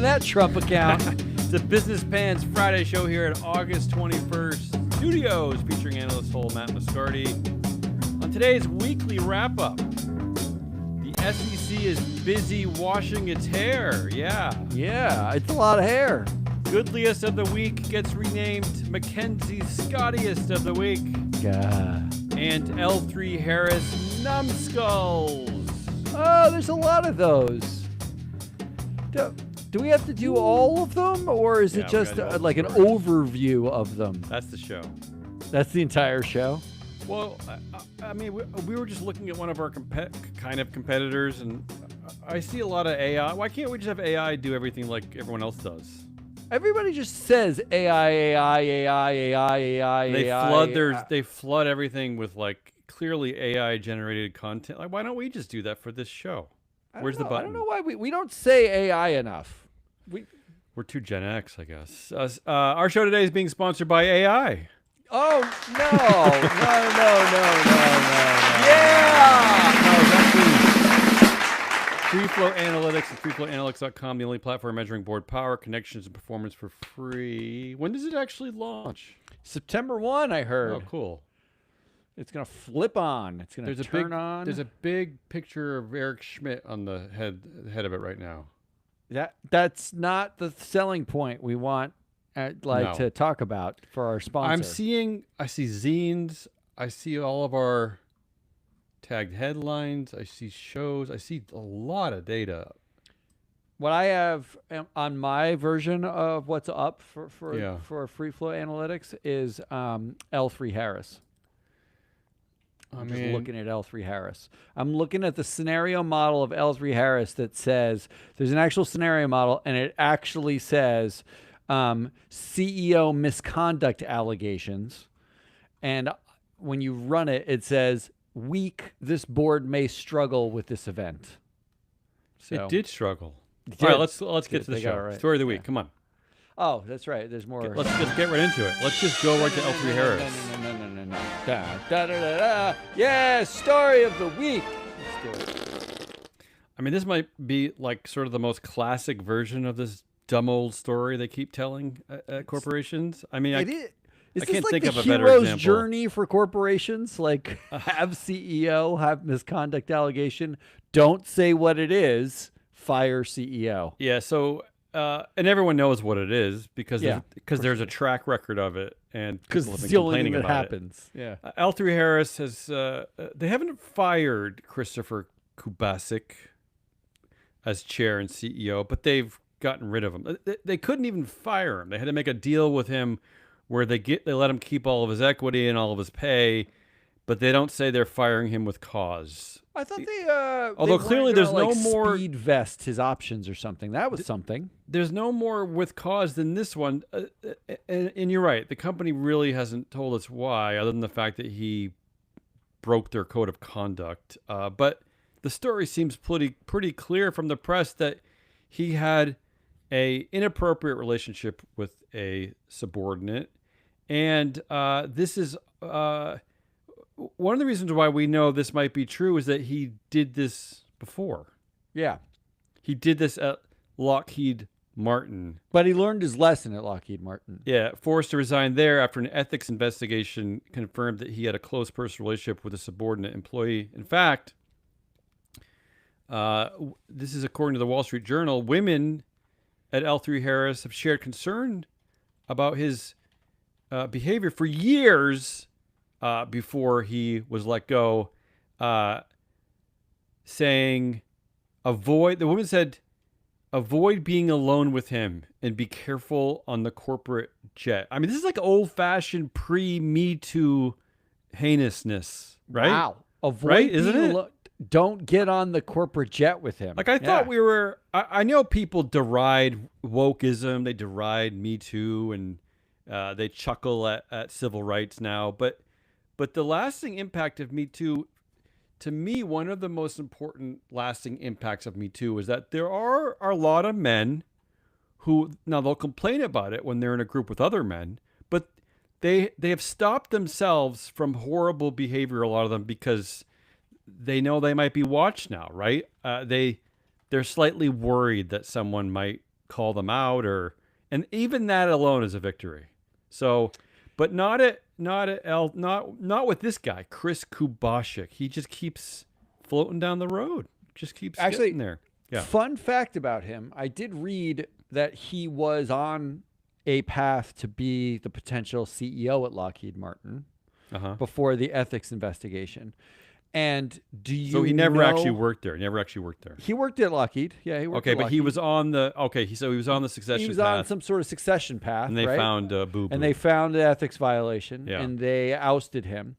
that Trump account. It's a Business Pans Friday show here at August 21st Studios, featuring analyst Matt Moscardi. On today's weekly wrap-up, the SEC is busy washing its hair. Yeah, It's a lot of hair. Goodliest of the week gets renamed Mackenzie's Scottiest of the week. And L3 Harris Numbskulls. Oh, there's a lot of those. Do we have to do all of them, or is it just like an overview of them? That's the show. That's the entire show? Well, I mean, we were just looking at one of our kind of competitors, and I see a lot of AI. Why can't we just have AI do everything like everyone else does? Everybody just says AI. They flood everything with like clearly AI generated content. Like, why don't we just do that for this show? Where's the button? I don't know why we don't say AI enough. We're too Gen X, I guess. Our show today is being sponsored by AI. Oh, no. Yeah! No, it's actually FreeFlow Analytics and FreeFlowAnalytics.com, the only platform measuring board power, connections, and performance for free. When does it actually launch? September 1, I heard. Oh, cool. It's going to flip on. It's going to turn on. There's a big picture of Eric Schmidt on the head of it right now. That's not the selling point we want to talk about for our sponsor. I see zines. I see all of our tagged headlines. I see shows. I see a lot of data. What I have on my version of what's up for FreeFlow Analytics is L3 Harris. I'm just looking at L3 Harris. I'm looking at the scenario model of L3 Harris that says there's an actual scenario model, and it actually says CEO misconduct allegations. And when you run it, it says this board may struggle with this event. So it did struggle. All right, let's get to the show. Right. Story of the week. Come on. Oh, that's right. There's more. Let's just get right into it. Let's just go right to L3 Harris. No. Yeah, story of the week. Let's do it. I mean, this might be like sort of the most classic version of this dumb old story they keep telling at corporations. I mean, I can't think of a better example. Hero's journey for corporations, like have CEO, have misconduct allegation, don't say what it is, fire CEO. Yeah, so and everyone knows what it is because there's a track record of it, and because it's the only thing that happens. Yeah, L3 Harris has they haven't fired Christopher Kubasik as chair and CEO, but they've gotten rid of him. They couldn't even fire him. They had to make a deal with him where they let him keep all of his equity and all of his pay, but they don't say they're firing him with cause. I thought although clearly there's no more speed vest his options or something. That was something. There's no more with cause than this one, and you're right. The company really hasn't told us why, other than the fact that he broke their code of conduct. But the story seems pretty clear from the press that he had a inappropriate relationship with a subordinate, and this is. One of the reasons why we know this might be true is that he did this before. Yeah. He did this at Lockheed Martin. But he learned his lesson at Lockheed Martin. Yeah, forced to resign there after an ethics investigation confirmed that he had a close personal relationship with a subordinate employee. In fact, this is according to the Wall Street Journal, women at L3 Harris have shared concern about his behavior for years before he was let go, saying, the woman said, avoid being alone with him and be careful on the corporate jet. I mean, this is like old-fashioned pre-Me Too heinousness, right? Wow. Avoid right? Isn't it? Don't get on the corporate jet with him. Like, I thought we were, I know people deride wokeism, they deride Me Too, and they chuckle at civil rights now, but the lasting impact of Me Too, to me, one of the most important lasting impacts of Me Too is that there are a lot of men who, now they'll complain about it when they're in a group with other men, but they have stopped themselves from horrible behavior, a lot of them, because they know they might be watched now, right? They're slightly worried that someone might call them out, and even that alone is a victory. So, but not with this guy, Chris Kubasik. He just keeps floating down the road. Just keeps getting there. Yeah. Fun fact about him: I did read that he was on a path to be the potential CEO at Lockheed Martin before the ethics investigation. And So he never actually worked there. He worked at Lockheed. Yeah, he worked at Lockheed. But he was on the so he was on the succession path. He was on some sort of succession path, and they found boo-boo. And they found an ethics violation, and they ousted him.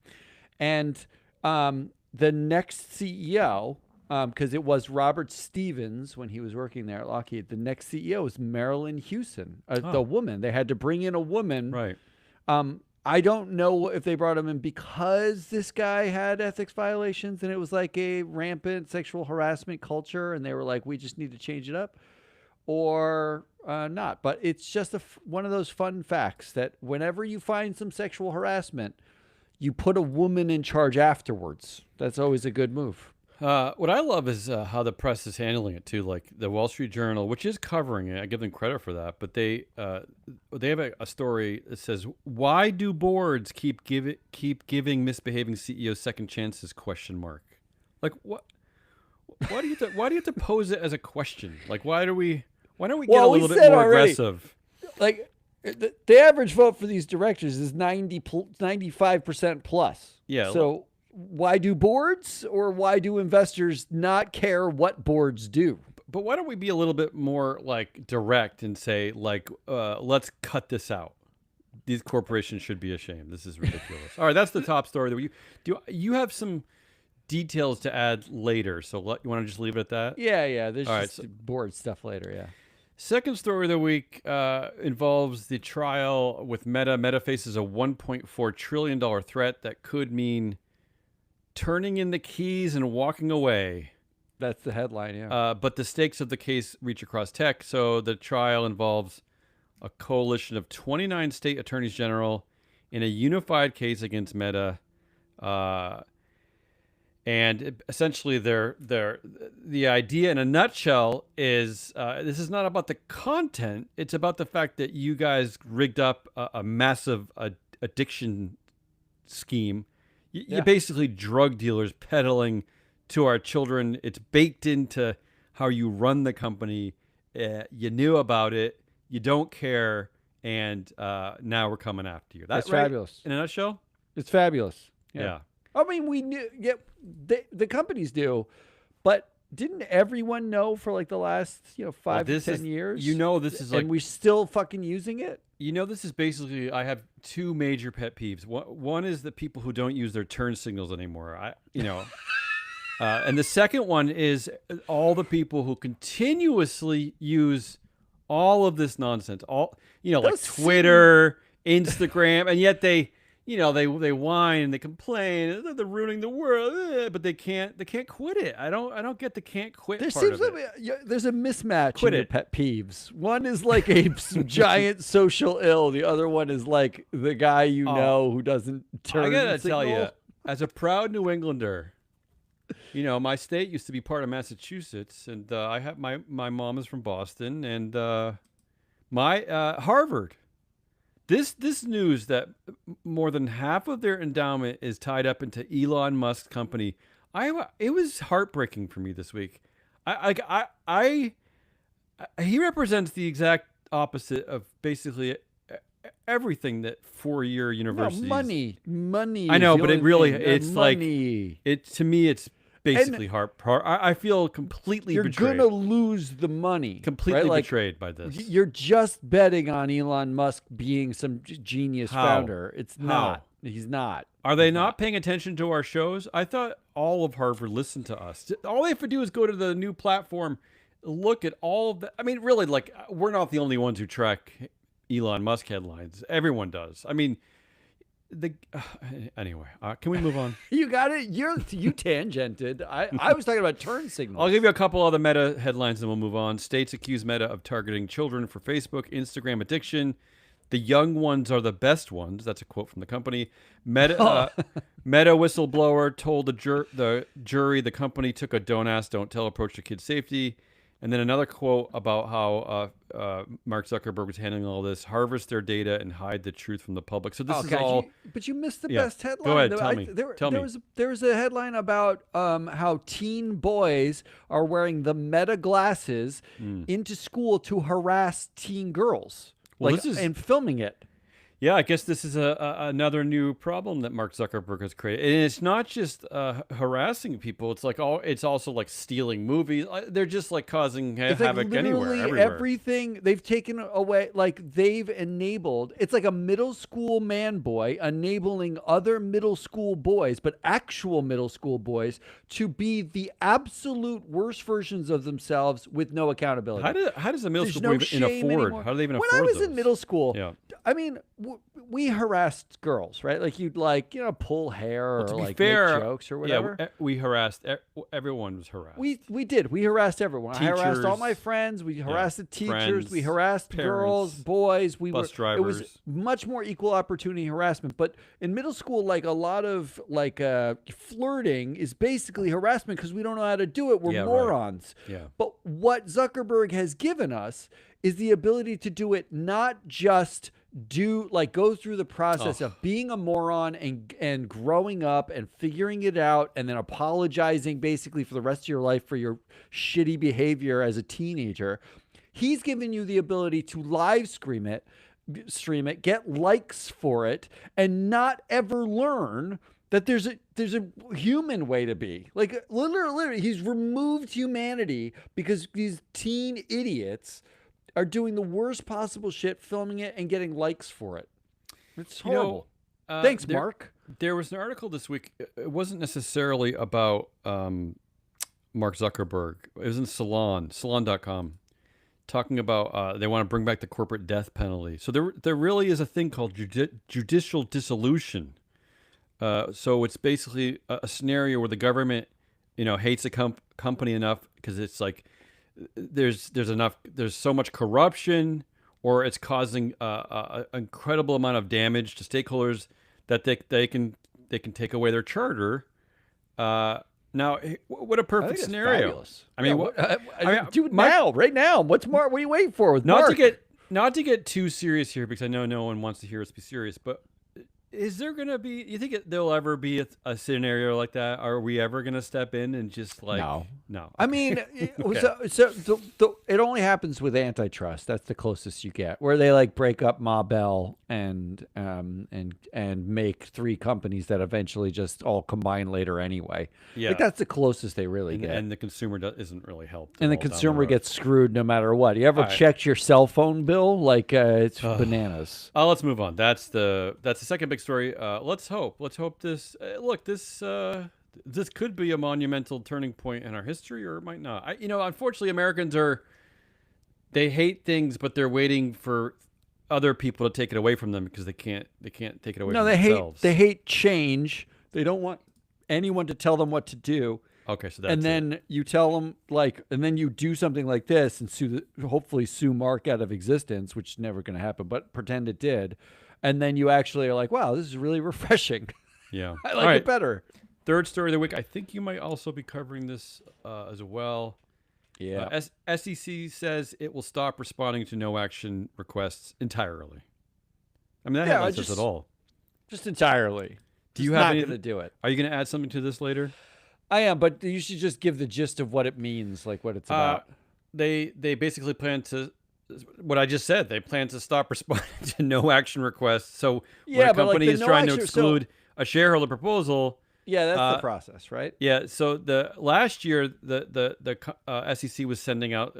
And the next CEO, because it was Robert Stevens when he was working there at Lockheed, the next CEO was Marilyn Houston, the woman. They had to bring in a woman. Right. I don't know if they brought him in because this guy had ethics violations and it was like a rampant sexual harassment culture and they were like, we just need to change it up, or not. But it's just one of those fun facts that whenever you find some sexual harassment, you put a woman in charge afterwards. That's always a good move. What I love is how the press is handling it too. Like the Wall Street Journal, which is covering it, I give them credit for that. But they have a story that says, "Why do boards keep giving misbehaving CEOs second chances?" ? Like what? Why do you have to pose it as a question? Like why don't we get a little bit more aggressive? Like the average vote for these directors is 95% plus. Yeah. So. Why do boards, or why do investors not care what boards do? But why don't we be a little bit more like direct and say like, let's cut this out. These corporations should be ashamed. This is ridiculous. All right, that's the top story. That you have some details to add later, so you want to just leave it at that? Yeah. There's board stuff later. Yeah. Second story of the week involves the trial with Meta. Meta faces a $1.4 trillion threat that could mean turning in the keys and walking away. That's the headline, yeah. But the stakes of the case reach across tech. So the trial involves a coalition of 29 state attorneys general in a unified case against Meta. And essentially the idea in a nutshell is this is not about the content. It's about the fact that you guys rigged up a massive addiction scheme. You're basically drug dealers peddling to our children. It's baked into how you run the company. You knew about it. You don't care. And now we're coming after you. That's right? Fabulous. In a nutshell? It's fabulous. Yeah. I mean, we knew, the companies do, but didn't everyone know for like the last 5 to 10 years? This is like, and we're still fucking using it. This is basically, I have two major pet peeves. One is the people who don't use their turn signals anymore. And the second one is all the people who continuously use all of this nonsense, like Twitter, Instagram, and yet they whine and they complain. They're ruining the world, but they can't quit it. I don't get the can't quit part of it. There's a mismatch in your pet peeves. One is like a giant social ill. The other one is like the guy who doesn't turn. I gotta tell you, as a proud New Englander, my state used to be part of Massachusetts, and I have my mom is from Boston, and my Harvard. This news that more than half of their endowment is tied up into Elon Musk's company, it was heartbreaking for me this week. He represents the exact opposite of basically everything that four-year universities. No, money. I know, but it's money. Like to me, it's basically I feel completely betrayed. You're gonna lose the money. Completely betrayed by this. You're just betting on Elon Musk being some genius founder. It's not. He's not. Are they not paying attention to our shows? I thought all of Harvard listened to us. All they have to do is go to the new platform, look at all of the. I mean, really, like we're not the only ones who track Elon Musk headlines. Everyone does. I mean. Anyway, can we move on? You got it. You tangented. I was talking about turn signals. I'll give you a couple other Meta headlines, and we'll move on. States accuse Meta of targeting children for Facebook, Instagram addiction. The young ones are the best ones. That's a quote from the company. Meta whistleblower told the jury the company took a don't ask, don't tell approach to kid safety And then another quote about how Mark Zuckerberg was handling all this: harvest their data and hide the truth from the public. So this is all. But you missed the best headline. Go ahead, tell me. There was a headline about how teen boys are wearing the Meta glasses into school to harass teen girls, and filming it. Yeah, I guess this is another new problem that Mark Zuckerberg has created, and it's not just harassing people. It's it's also like stealing movies. They're just like causing havoc everywhere. Everything they've taken away, like they've enabled. It's like a middle school man boy enabling other middle school boys, but actual middle school boys, to be the absolute worst versions of themselves with no accountability. How does a middle school boy even afford? Anymore. How do they even afford When I was those? in middle school, Yeah. I mean, we harassed girls, right? Like you'd pull hair or make jokes or whatever. Yeah, we harassed. Everyone was harassed. We did. We harassed everyone. Teachers, I harassed all my friends. We harassed the teachers. friends, We harassed parents, girls, boys. bus It drivers. was much more equal opportunity harassment. But in middle school, like a lot of flirting is basically harassment because we don't know how to do it. We're morons. Right. Yeah. But what Zuckerberg has given us is the ability to do it, not just go through the process of being a moron and growing up and figuring it out and then apologizing basically for the rest of your life for your shitty behavior as a teenager. He's given you the ability to live stream it, get likes for it, and not ever learn that there's a human way to be. Like literally, he's removed humanity because these teen idiots are doing the worst possible shit, filming it and getting likes for it. It's horrible. Thanks, Mark. There was an article this week. It wasn't necessarily about Mark Zuckerberg. It was in Salon.com, talking about they want to bring back the corporate death penalty. So there really is a thing called judicial dissolution. So it's basically a scenario where the government, hates a company enough because it's like there's so much corruption, or it's causing an incredible amount of damage to stakeholders that they can take away their charter. Now, what a perfect scenario! Fabulous. I mean, do it now, right now. What's Mark? What are you waiting for with Mark? Not to get too serious here, because I know no one wants to hear us be serious, but is there going to be, you think there'll ever be a scenario like that? Are we ever going to step in and just No. Okay. I mean, Okay. so it only happens with antitrust. That's the closest you get, where they break up Ma Bell and make three companies that eventually just all combine later anyway. Yeah. That's the closest they really get. And the consumer isn't really helped. And the consumer gets screwed no matter what. You ever checked your cell phone bill? It's bananas. Let's move on. That's the second big story. Let's hope this this could be a monumental turning point in our history, or it might not. Unfortunately, Americans they hate things, but they're waiting for other people to take it away from them because they can't take it away from themselves. They hate change. They don't want anyone to tell them what to do. Okay, so that's then you tell them and then you do something like this and hopefully sue Mark out of existence, which is never going to happen, but pretend it did. And then you actually are like, wow, this is really refreshing. Yeah. I like it better. Third story of the week. I think you might also be covering this as well. Yeah. SEC says it will stop responding to no action requests entirely. I mean, that headline says it all. Just entirely. Do you have not going to do it? Are you going to add something to this later? I am, but you should just give the gist of what it means, what it's about. They basically plan to, what I just said, they plan to stop responding to no action requests. So when a company is trying to exclude a shareholder proposal. Yeah, that's the process, right? Yeah. So last year, the SEC was sending out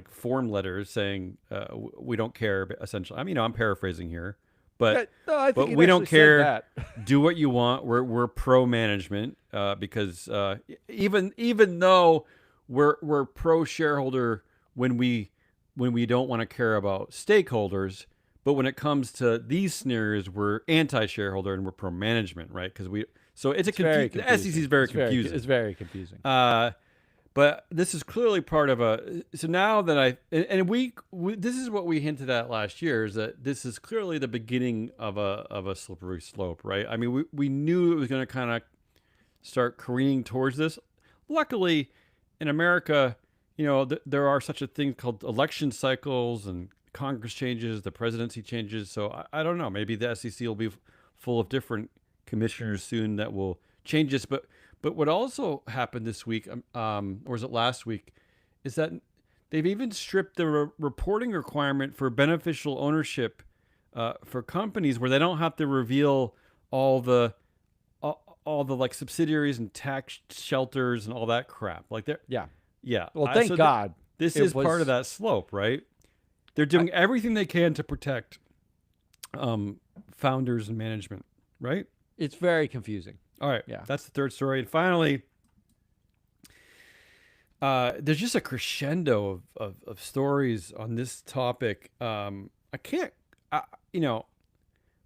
form letters saying we don't care. Essentially, I'm paraphrasing here, but we don't care. Do what you want. We're pro management because even though we're pro shareholder when we don't want to care about stakeholders, but when it comes to these scenarios, we're anti-shareholder and we're pro management, right? Because the SEC is very confusing. It's very confusing. But this is clearly part of so now that this is what we hinted at last year, is that this is clearly the beginning of a slippery slope, right? I mean, we knew it was going to kind of start careening towards this. Luckily, in America, there are such a thing called election cycles and Congress changes, the presidency changes. So I don't know. Maybe the SEC will be full of different commissioners soon that will change this. But what also happened this week, or was it last week, is that they've even stripped the reporting requirement for beneficial ownership for companies, where they don't have to reveal all the like subsidiaries and tax shelters and all that crap. Like yeah. Well, thank God. This is part of that slope, right? They're doing everything they can to protect founders and management, right? It's very confusing. All right. Yeah. That's the third story. And finally, there's just a crescendo of stories on this topic.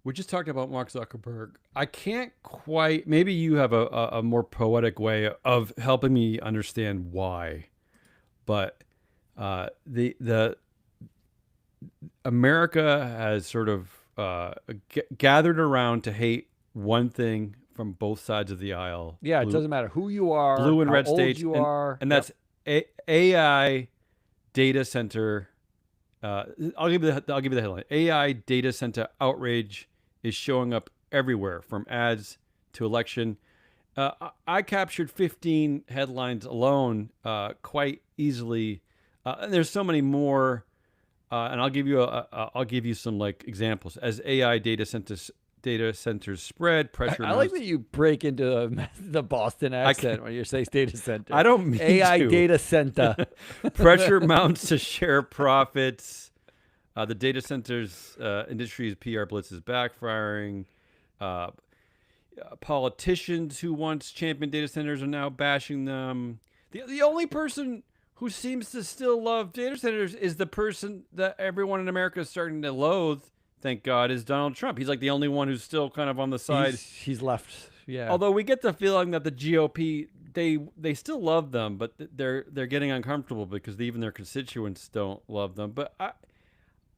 We just talked about Mark Zuckerberg. I can't quite, maybe you have a more poetic way of helping me understand why, but the America has sort of gathered around to hate one thing from both sides of the aisle. Yeah, it doesn't matter who you are, blue and how red old states, you are, and that's AI data center. I'll give you the headline. AI data center outrage is showing up everywhere, from ads to election. I captured 15 headlines alone quite easily. And there's so many more, and I'll give you some like examples. As AI data centers spread, pressure. I like that you break into the Boston accent when you say data center. I don't mean AI to. data center. Pressure mounts to share profits. The data centers industry's PR blitz is backfiring. Politicians who once championed data centers are now bashing them. The only person who seems to still love data centers is the person that everyone in America is starting to loathe, thank God, is Donald Trump. He's like the only one who's still kind of on the side. He's left, yeah. Although we get the feeling that the GOP, they still love them, but they're getting uncomfortable because even their constituents don't love them. But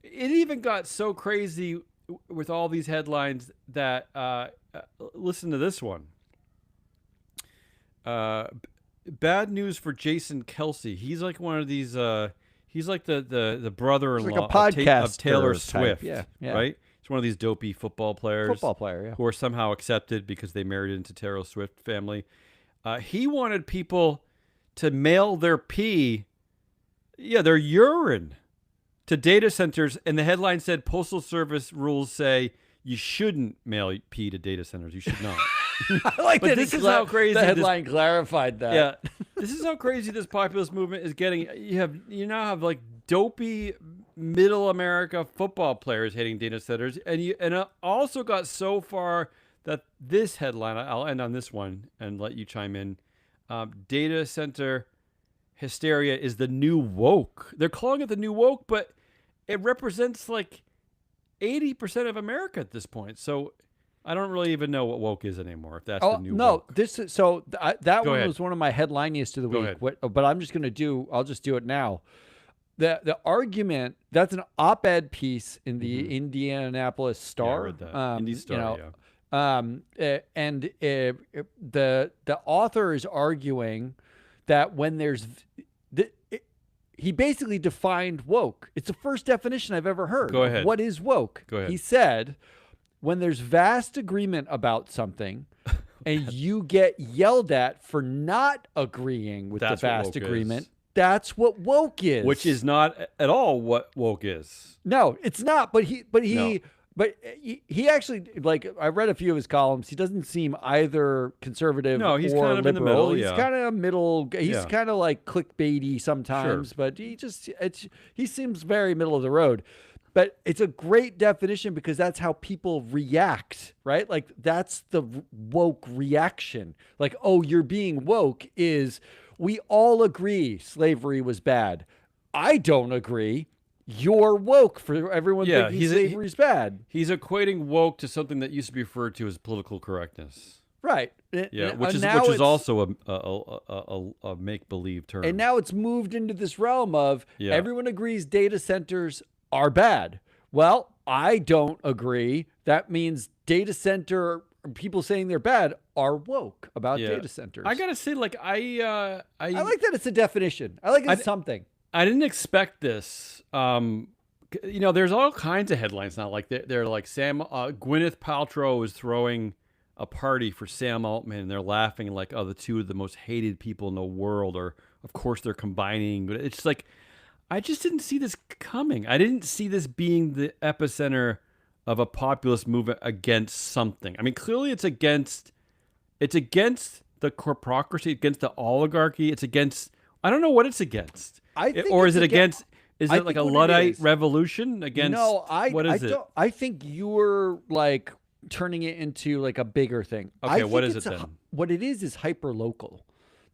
it even got so crazy with all these headlines that listen to this one. Bad news for Jason Kelce. He's like one of these. He's like the brother-in-law like of Taylor Swift. Yeah. Right. He's one of these dopey football players. Yeah. Who are somehow accepted because they married into Taylor Swift family. He wanted people to mail their pee, their urine, to data centers, and the headline said Postal Service rules say you shouldn't mail pee to data centers. You should not. I like that. This is how crazy the headline clarified that. Yeah, this is how crazy this populist movement is getting. You now have like dopey middle America football players hating data centers, and it also got so far that this headline. I'll end on this one and let you chime in. Data center hysteria is the new woke. They're calling it the new woke, but it represents like 80% of America at this point. So I don't really even know what woke is anymore. If that's the new woke. This is that one was one of my headliniest of the week. But I'm just I'll just do it now. The argument, that's an op-ed piece in the Indianapolis Star. Yeah, I read that. Indy Star, and the author is arguing that when there's he basically defined woke. It's the first definition I've ever heard. Go ahead. What is woke? Go ahead. He said, when there's vast agreement about something and you get yelled at for not agreeing with the vast agreement, that's what woke is. Which is not at all what woke is. No, it's not. But he actually, like, I read a few of his columns. He doesn't seem either conservative or he's kind of liberal. in the middle. He's kind of middle. He's kind of like clickbaity sometimes, but he seems very middle of the road. But it's a great definition because that's how people react, right? Like, that's the woke reaction. Like, oh, you're being woke is, we all agree slavery was bad. I don't agree. You're woke for everyone thinking slavery's bad. He's equating woke to something that used to be referred to as political correctness. Right. Which is also a make-believe term. And now it's moved into this realm of everyone agrees data centers are bad. Well, I don't agree. That means data center people saying they're bad are woke about data centers. I gotta say, like I like that it's a definition. I like it's something. I didn't expect this. There's all kinds of headlines now. Like they're like Gwyneth Paltrow is throwing a party for Sam Altman, and they're laughing like, oh, the two of the most hated people in the world, or of course they're combining. But it's like, I just didn't see this coming. I didn't see this being the epicenter of a populist movement against something. I mean, clearly it's against the corporocracy, against the oligarchy. It's against, I don't know what it's against. Is it against? Is it like a Luddite revolution against? No, what is it? I think you're like turning it into like a bigger thing. Okay, what is it then? What it is hyper local.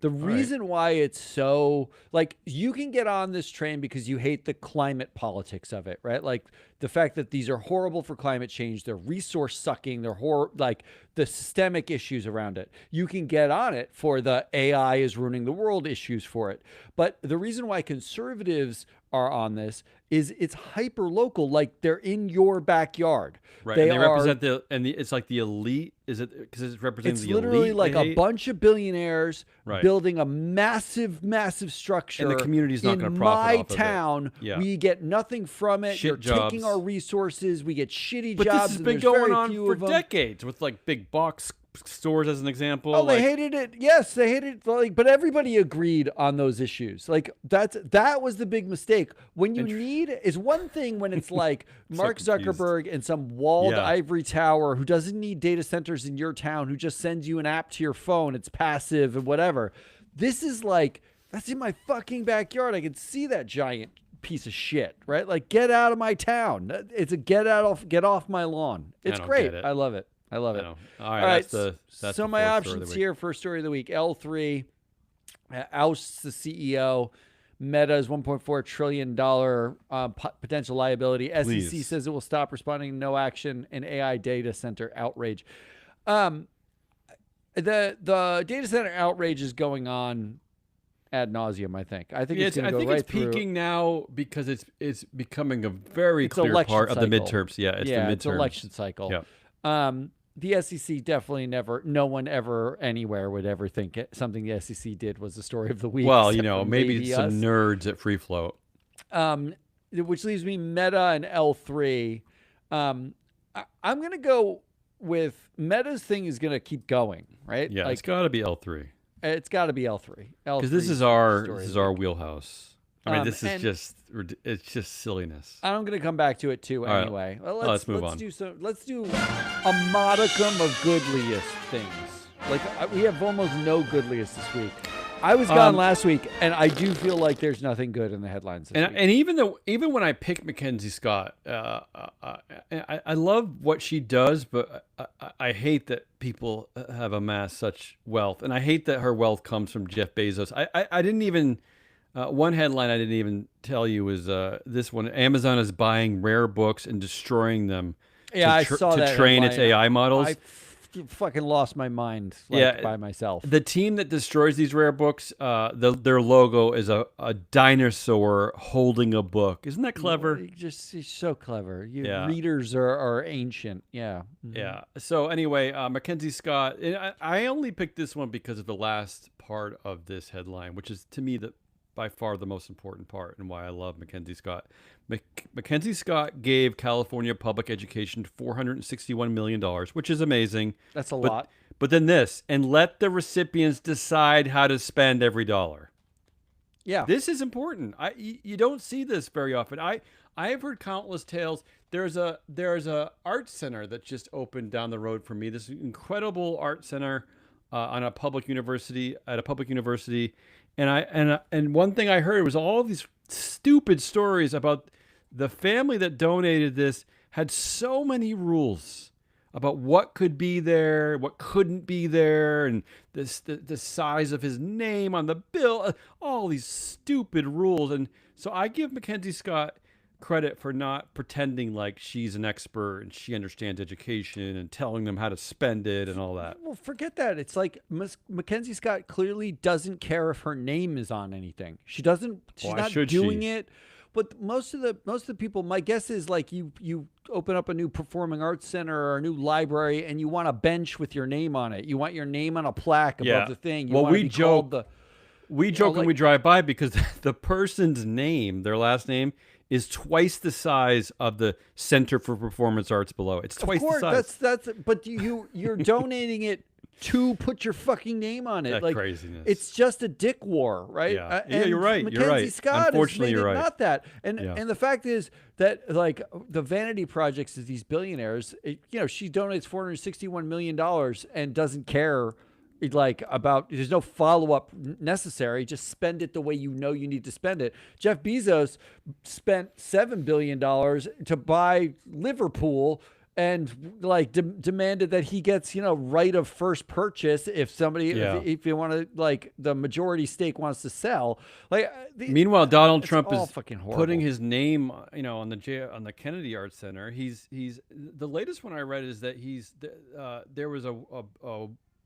The reason why it's so, like, you can get on this train because you hate the climate politics of it, right? Like the fact that these are horrible for climate change, they're resource sucking, they're like the systemic issues around it. You can get on it for the AI is ruining the world issues for it. But the reason why conservatives are on this is it's hyper local, like they're in your backyard. Right. They represent it's like the elite. Is it because it's representing the elite? It's literally like a bunch of billionaires building a massive structure. And the community's not going to profit off of it. In my town, we get nothing from it. You're taking our resources. We get shitty jobs. But this has been going on for decades with like big box stores as an example. Oh, they hated it. Yes, they hated it. Like, but everybody agreed on those issues. Like that was the big mistake. When you need is one thing when it's like Mark Zuckerberg and some walled ivory tower who doesn't need data centers in your town, who just sends you an app to your phone. It's passive and whatever. This is like, that's in my fucking backyard. I can see that giant piece of shit, right? Like, get out of my town. It's a get off my lawn. It's great. I love it. I love it. All right. That's so my options here for story of the week. L3 ousts the CEO. Meta's $1.4 trillion potential liability. Please. SEC says it will stop responding to no action in AI data center outrage. The data center outrage is going on ad nauseum. I think it's going to go right through. It's peaking now because it's becoming a very clear part of the midterms. Yeah, it's the midterms. It's election cycle. Yeah. The SEC definitely no one ever anywhere would ever think something the SEC did was the story of the week. Well, maybe some nerds at Free Float. Which leaves me Meta and L3. I'm going to go with Meta's thing is going to keep going, right? Yeah, it's got to be L3. It's got to be L3. Because this is our wheelhouse. I mean, it's just silliness. I'm going to come back to it too anyway. Right. Well, let's move on. Let's do a modicum of goodliest things. Like we have almost no goodliest this week. I was gone last week, and I do feel like there's nothing good in the headlines this week. And even when I pick Mackenzie Scott, I love what she does, but I hate that people have amassed such wealth, and I hate that her wealth comes from Jeff Bezos. I didn't even. One headline I didn't even tell you was this one. Amazon is buying rare books and destroying them I saw that to train its AI models. I fucking lost my mind by myself. The team that destroys these rare books, their logo is a dinosaur holding a book. Isn't that clever? You're so clever. Readers are ancient. Yeah. Mm-hmm. Yeah. So anyway, Mackenzie Scott, I only picked this one because of the last part of this headline, which is to me by far the most important part and why I love Mackenzie Scott. Mackenzie Scott gave California public education $461 million, which is amazing. That's a lot. But then this, and let the recipients decide how to spend every dollar. Yeah. This is important. You don't see this very often. I have heard countless tales. There's a art center that just opened down the road from me. This incredible art center at a public university. And one thing I heard was all these stupid stories about the family that donated this had so many rules about what could be there, what couldn't be there, and the size of his name on the bill, all these stupid rules. And so I give Mackenzie Scott credit for not pretending like she's an expert and she understands education and telling them how to spend it and all that. Well, forget that. It's like Mackenzie Scott clearly doesn't care if her name is on anything. She doesn't. She's not doing it. But most of the people, my guess is like you open up a new performing arts center or a new library, and you want a bench with your name on it. You want your name on a plaque above the thing. You well, want we joke. We joke when we drive by because the person's name, their last name, is twice the size of the Center for Performance Arts below. It's twice the size. But you're donating it to put your fucking name on it. That like craziness. It's just a dick war, right? Yeah, you're right. Mackenzie Scott Unfortunately, has made you're it right. not that. And the fact is that like the vanity projects of these billionaires, she donates $461 million and doesn't care. There's no follow-up necessary. Just spend it the way you need to spend it. Jeff Bezos spent $7 billion to buy Liverpool and demanded that he gets, right of first purchase if somebody, if you want to, the majority stake wants to sell. Meanwhile, Donald Trump is putting his name, on the Kennedy Arts Center. He's the latest one I read is that there was a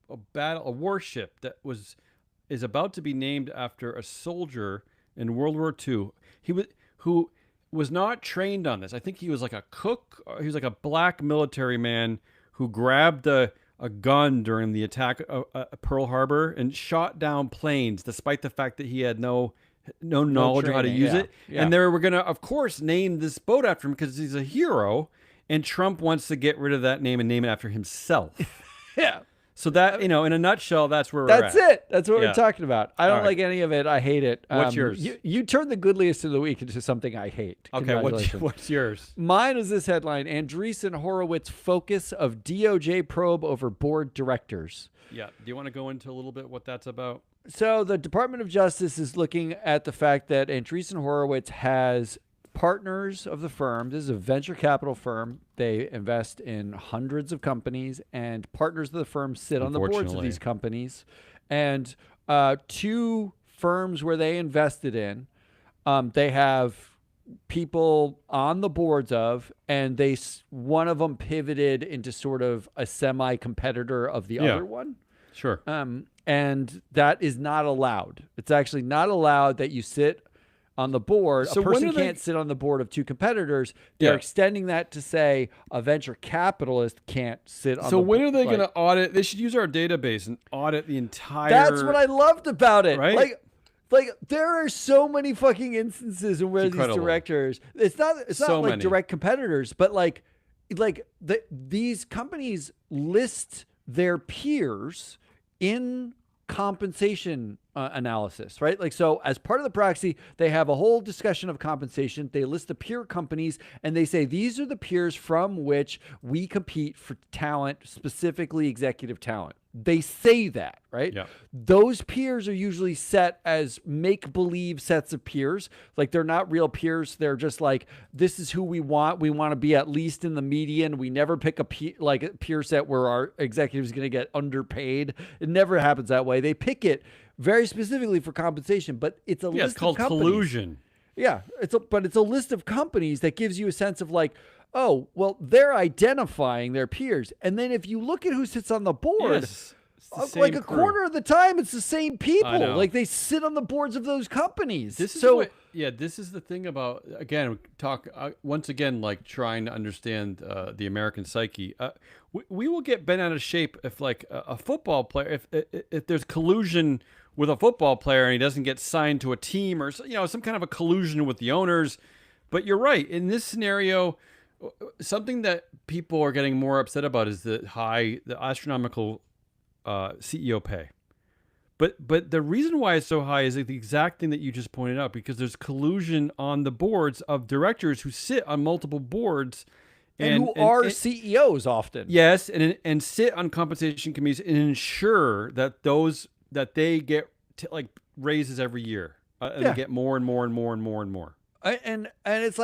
warship that is about to be named after a soldier in World War II. Who was not trained on this. I think he was like a cook. He was like a black military man who grabbed a gun during the attack at Pearl Harbor and shot down planes, despite the fact that he had no knowledge of how to use it. Yeah. And they were going to, of course, name this boat after him because he's a hero. And Trump wants to get rid of that name and name it after himself. Yeah. So that, in a nutshell, that's where we're at. That's it. That's what we're talking about. I don't like any of it. I hate it. What's yours? You turned the goodliest of the week into something I hate. Okay, what's yours? Mine is this headline: Andreessen Horowitz focus of DOJ probe over board directors. Yeah. Do you want to go into a little bit what that's about? So the Department of Justice is looking at the fact that Andreessen Horowitz has partners of the firm. This is a venture capital firm. They invest in hundreds of companies, and partners of the firm sit on the boards of these companies. And two firms where they invested in, they have people on the boards of, and one of them pivoted into sort of a semi-competitor of the other one. Sure. And that is not allowed. It's actually not allowed that you sit on the board. So a person can't sit on the board of two competitors. They're extending that to say a venture capitalist can't sit on the board. So when are they going to audit? They should use our database and audit the entire... That's what I loved about it. Right? Like there are so many fucking instances in where these directors... It's not like direct competitors, but these companies list their peers in compensation analysis, right? So as part of the proxy, they have a whole discussion of compensation. They list the peer companies and they say, these are the peers from which we compete for talent, specifically executive talent. They say that, right? Yeah. Those peers are usually set as make-believe sets of peers. They're not real peers. They're just this is who we want. We want to be at least in the median. We never pick a peer set where our executive is going to get underpaid. It never happens that way. They pick it very specifically for compensation, but it's a list it's called of companies. Collusion. Yeah, it's a list of companies that gives you a sense of oh, well, they're identifying their peers. And then if you look at who sits on the board, a quarter of the time, it's the same people. They sit on the boards of those companies. This is the thing about, again, once again, trying to understand the American psyche. We will get bent out of shape if a football player, if there's collusion with a football player and he doesn't get signed to a team or, some kind of a collusion with the owners. But you're right. In this scenario, something that people are getting more upset about is the astronomical CEO pay. But the reason why it's so high is the exact thing that you just pointed out, because there's collusion on the boards of directors who sit on multiple boards and who are CEOs often. Yes, and sit on compensation committees and ensure that they get raises every year and they get more and more and more and more and more. And it's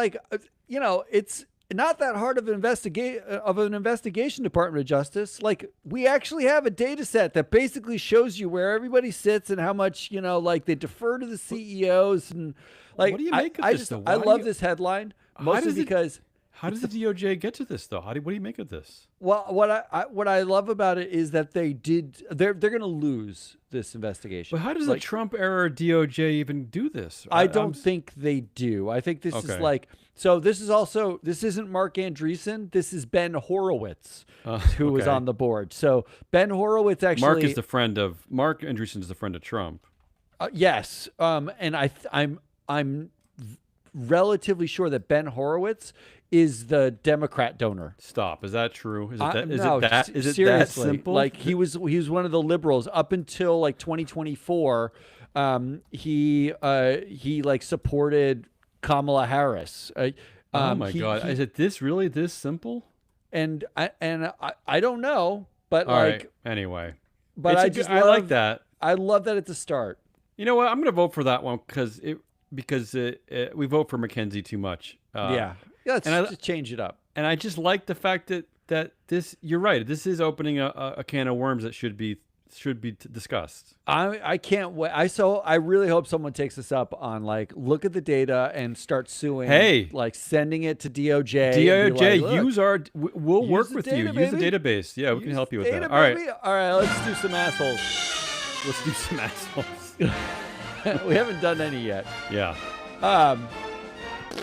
it's not that hard of an investigation, Department of Justice. We actually have a data set that basically shows you where everybody sits and how much, they defer to the CEOs. And what do you make of this? I love this headline mostly because... How does the DOJ get to this, though? What do you make of this? Well, what I love about it is that they're going to lose this investigation. But how does the Trump era DOJ even do this? I don't think they do. I think this is So this isn't Mark Andreessen. This is Ben Horowitz, who was on the board. So Ben Horowitz actually. Mark Andreessen is the friend of Trump. Yes. And I'm relatively sure that Ben Horowitz is the Democrat donor. Stop. Is that true? Is it seriously, that simple? Like he was one of the liberals up until like 2024. He like supported Kamala Harris. Oh my God! Is it really this simple? And I don't know, but anyway. But I like that. I love that at the start. You know what? I'm going to vote for that one because we vote for Mackenzie too much. Let's just change it up. And I just like the fact that this. You're right. This is opening a can of worms that should be discussed. I can't wait. I really hope someone takes this up on like look at the data and start suing. Hey, like sending it to DOJ. DOJ, we'll work with you. Use the database. Yeah, we can help you with that. All right. Let's do some assholes. We haven't done any yet. Yeah. All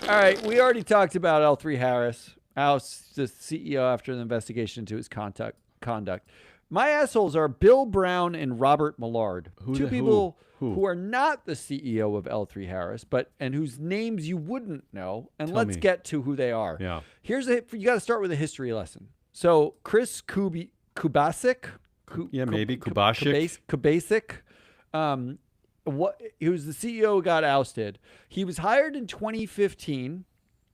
right. We already talked about L3 Harris, House the CEO after the investigation into his conduct. My assholes are Bill Brown and Robert Millard, two people who are not the CEO of L3 Harris, and whose names you wouldn't know. And let's get to who they are. Yeah. You got to start with a history lesson. So Chris Kubasik. Maybe Kubasik. Kubasik. He was the CEO who got ousted. He was hired in 2015,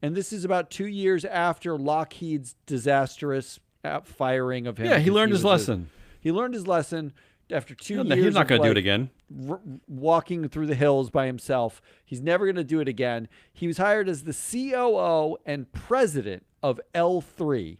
and this is about 2 years after Lockheed's disastrous firing of him. Yeah, he learned his lesson. He learned his lesson after 2 years. He's not going to do it again. Walking through the hills by himself. He's never going to do it again. He was hired as the COO and president of L3.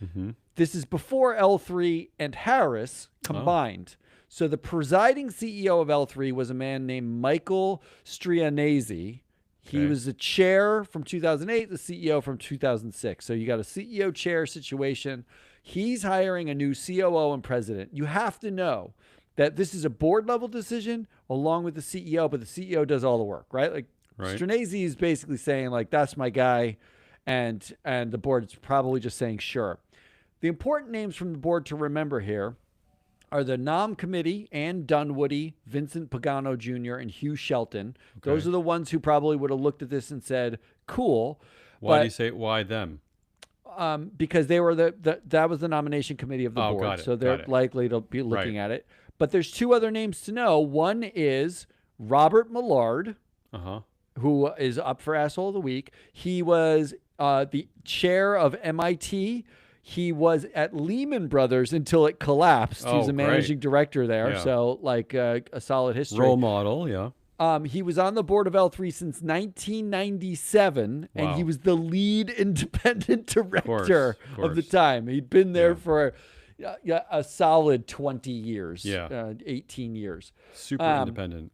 Mm-hmm. This is before L3 and Harris combined. So the presiding CEO of L3 was a man named Michael Strianese. He was the chair from 2008, the CEO from 2006. So you got a CEO chair situation. He's hiring a new COO and president. You have to know that this is a board level decision along with the CEO, but the CEO does all the work, right? Like Strianese is basically saying like, that's my guy. And the board is probably just saying, sure. The important names from the board to remember here are the Nom Committee, Ann Dunwoody, Vincent Pagano Jr., and Hugh Shelton. Okay. Those are the ones who probably would have looked at this and said, cool. Why do you say why them? Because they were that was the nomination committee of the board. Got it, so they're likely to be looking at it. But there's two other names to know. One is Robert Millard, who is up for Asshole of the Week. He was the chair of MIT. He was at Lehman Brothers until it collapsed. He was a managing director there. So like a solid history. Role model, yeah. He was on the board of L3 since 1997, and he was the lead independent director of the time. He'd been there for a solid 20 years, 18 years. Super independent.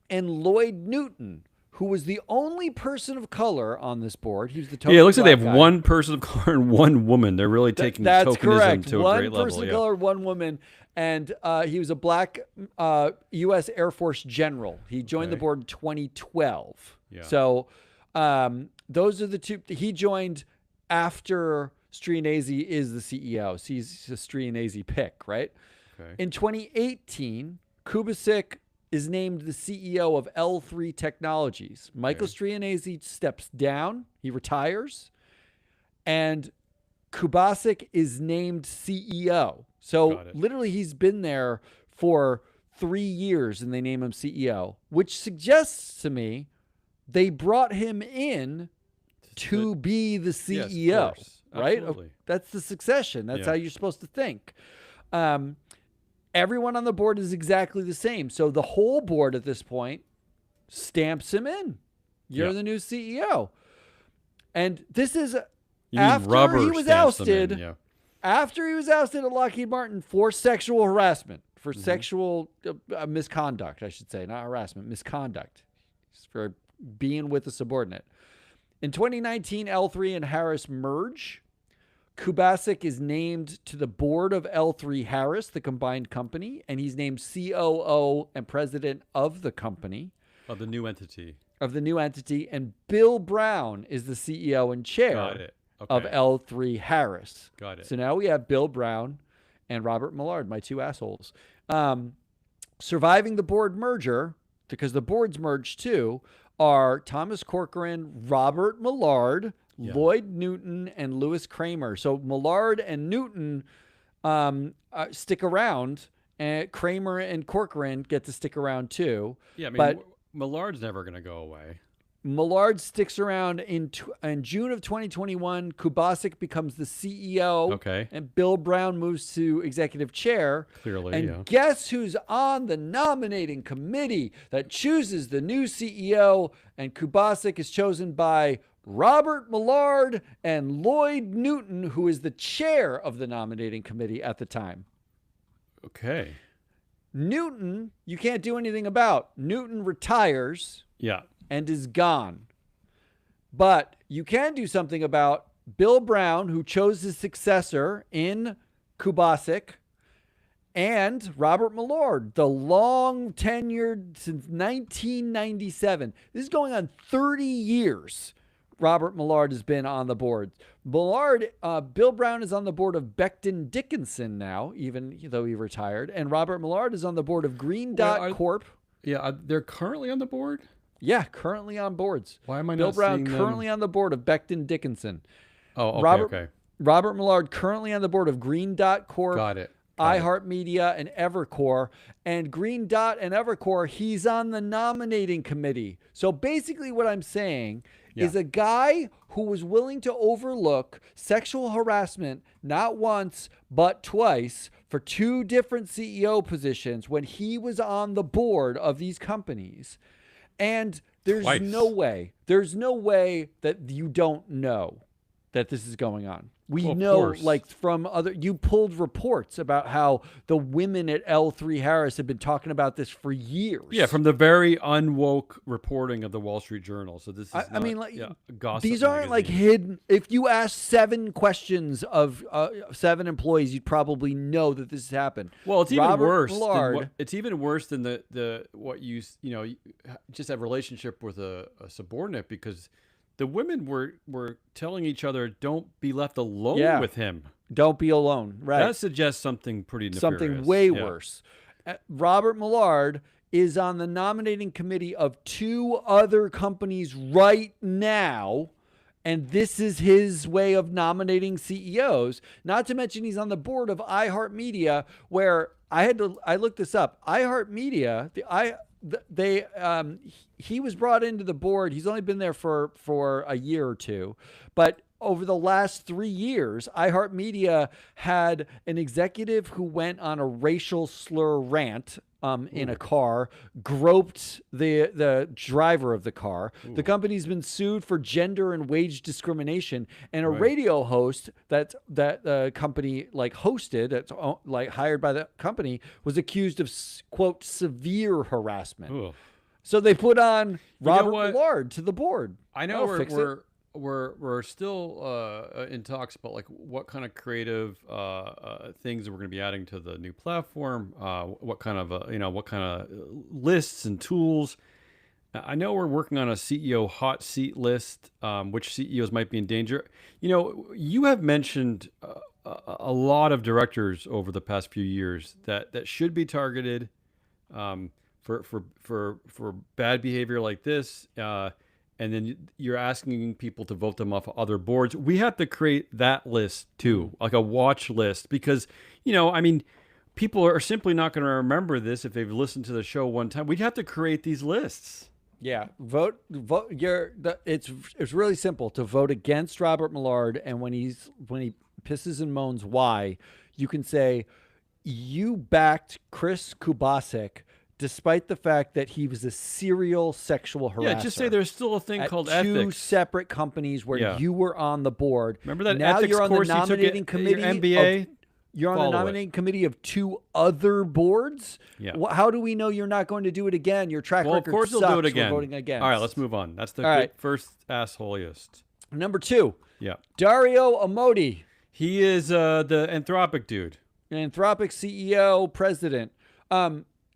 And Lloyd Newton, who was the only person of color on this board. He was the token it looks like they have guy. One person of color and one woman. They're really taking that's tokenism correct. to One a great level. person of color, one woman. And he was a black U.S. Air Force general. He joined the board in 2012. Yeah. So those are the two. He joined after Strianese is the CEO. So he's a Strianese pick, right? Okay. In 2018, Kubasik is named the CEO of L3 Technologies. Michael Strianese steps down. He retires. And Kubasik is named CEO. So literally he's been there for 3 years and they name him CEO, which suggests to me they brought him in to be the CEO, right? That's the succession. That's how you're supposed to think. Everyone on the board is exactly the same. So the whole board at this point stamps him in. You're the new CEO. And this is after he was ousted. After he was ousted at Lockheed Martin for sexual harassment, for sexual misconduct, I should say, not harassment, misconduct, for being with a subordinate. In 2019, L3 and Harris merge. Kubasik is named to the board of L3 Harris, the combined company, and he's named COO and president of the company. Of the new entity. of the new entity, and Bill Brown is the CEO and chair of L3 Harris. Got it. So now we have Bill Brown and Robert Millard, my two assholes. Surviving the board merger, because the boards merged too, are Thomas Corcoran, Robert Millard, Lloyd Newton, and Louis Kramer. So Millard and Newton stick around, and Kramer and Corcoran get to stick around too. Yeah, I mean, but Millard's never going to go away. Millard sticks around in June of 2021. Kubasik becomes the CEO. Okay. And Bill Brown moves to executive chair. Clearly, and guess who's on the nominating committee that chooses the new CEO? And Kubasik is chosen by Robert Millard and Lloyd Newton, who is the chair of the nominating committee at the time. Okay. Newton, you can't do anything about. Newton retires. Yeah. And is gone. But you can do something about Bill Brown, who chose his successor in Kubasik, and Robert Millard, the long tenured since 1997. This is going on 30 years. Robert Millard has been on the board. Bill Brown is on the board of Becton Dickinson now, even though he retired. And Robert Millard is on the board of Green Dot Corp. Yeah, they're currently on the board? Yeah, currently on boards. Why am I Bill not Brown seeing currently them? on the board of Becton Dickinson. Oh, okay, Robert Millard currently on the board of Green Dot Corp. Got it. iHeartMedia and Evercore. And Green Dot and Evercore, he's on the nominating committee. So basically what I'm saying is a guy who was willing to overlook sexual harassment not once but twice for two different CEO positions when he was on the board of these companies. And there's no way that you don't know that this is going on. We know, like from you pulled reports about how the women at L3 Harris have been talking about this for years. Yeah, from the very unwoke reporting of the Wall Street Journal. So this is gossip. These aren't like hidden. If you ask 7 questions of 7 employees, you'd probably know that this has happened. Well, it's even worse. It's even worse than the what you just have a relationship with a subordinate, because the women were telling each other, "Don't be left alone with him. Don't be alone." Right. That suggests something pretty nefarious. Something way worse. Robert Millard is on the nominating committee of 2 other companies right now, and this is his way of nominating CEOs. Not to mention he's on the board of iHeartMedia, where I looked this up. iHeartMedia, he was brought into the board. He's only been there for a year or two, but over the last 3 years, iHeartMedia had an executive who went on a racial slur rant in a car, groped the driver of the car. Ooh. The company's been sued for gender and wage discrimination, and a radio host that the company hosted, that's hired by the company, was accused of quote severe harassment. Ooh. So they put on Robert Millard to the board. I know we're still in talks about what kind of creative things we're going to be adding to the new platform. What kind of lists and tools. I know we're working on a CEO hot seat list, which CEOs might be in danger. You have mentioned a lot of directors over the past few years that should be targeted for bad behavior like this. And then you're asking people to vote them off of other boards. We have to create that list too, like a watch list, because, people are simply not going to remember this if they've listened to the show one time. We'd have to create these lists. Yeah, vote. It's really simple to vote against Robert Millard, and when he pisses and moans why, you can say you backed Chris Kubasik despite the fact that he was a serial sexual harasser. Yeah, just say there's still a thing called ethics. 2 separate companies where you were on the board. Remember that now ethics you're on course the nominating committee. Your MBA. You're on the nominating committee of 2 other boards. Yeah. How do we know you're not going to do it again? Your track record sucks. Of course you'll do it again. We're voting against. All right, let's move on. That's the first assholiest. Number 2. Yeah. Dario Amodei. He is the Anthropic dude. Anthropic CEO, president.